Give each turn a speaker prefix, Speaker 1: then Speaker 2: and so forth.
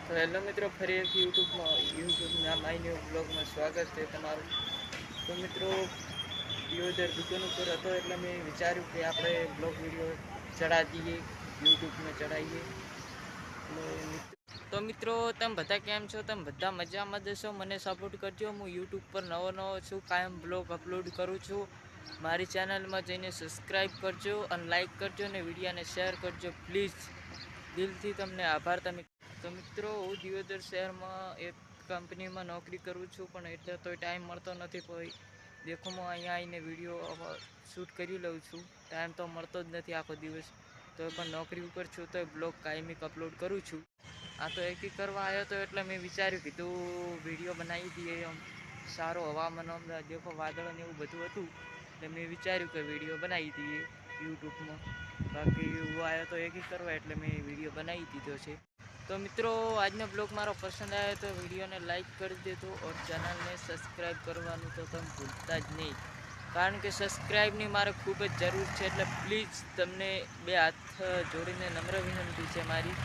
Speaker 1: તો હેલો મિત્રો, ફરી એક યુટ્યુબના માય ન્યૂ બ્લોગમાં સ્વાગત છે તમારું. તો મિત્રો, દર દુકાન ઉપર હતો એટલે મેં વિચાર્યું કે આપણે બ્લોગ વિડીયો ચડાવી દઈએ, યુટ્યુબમાં ચડાવીએ. તો મિત્રો, તમે બધા કેમ છો? તમે બધા મજામાં જશો? મને સપોર્ટ કરજો. હું યુટ્યુબ પર નવો છું, કાયમ બ્લોગ અપલોડ કરું છું. મારી ચેનલમાં જઈને સબસ્ક્રાઈબ કરજો અને લાઈક કરજો અને વિડીયોને શેર કરજો પ્લીઝ. દિલથી તમને આભાર. તો મિત્રો, હું દિયોદર શહેરમાં એક કંપનીમાં નોકરી કરું છું, પણ એટલે તો ટાઈમ મળતો નથી. કોઈ દેખો, હું અહીંયા આવીને વિડીયો શૂટ કરી લઉં છું. ટાઈમ તો મળતો જ નથી આખો દિવસ. તો પણ નોકરી ઉપર છું તો બ્લોગ કાયમિક અપલોડ કરું છું. આ તો એકી કરવા આવ્યો હતો એટલે મેં વિચાર્યું કીધું વિડીયો બનાવી દઈએ. આમ સારો હવામાન, દેખો વાદળ ને એવું બધું હતું એટલે મેં વિચાર્યું કે વિડીયો બનાવી દઈએ યુટ્યુબમાં. બાકી હું આવ્યો તો એકી કરવા એટલે મેં વિડીયો બનાવી દીધો છે. તો મિત્રો, આજનો બ્લોગ મારો પસંદ આવ્યો તો વિડીયોને લાઈક કરી દેજો ઓર ચેનલને સબસ્ક્રાઈબ કરવાનું તો તમે ભૂલતા જ નહીં, કારણ કે સબસ્ક્રાઈબની મારે ખૂબ જ જરૂર છે. એટલે પ્લીઝ તમને બે હાથ જોડીને નમ્ર વિનંતી છે મારી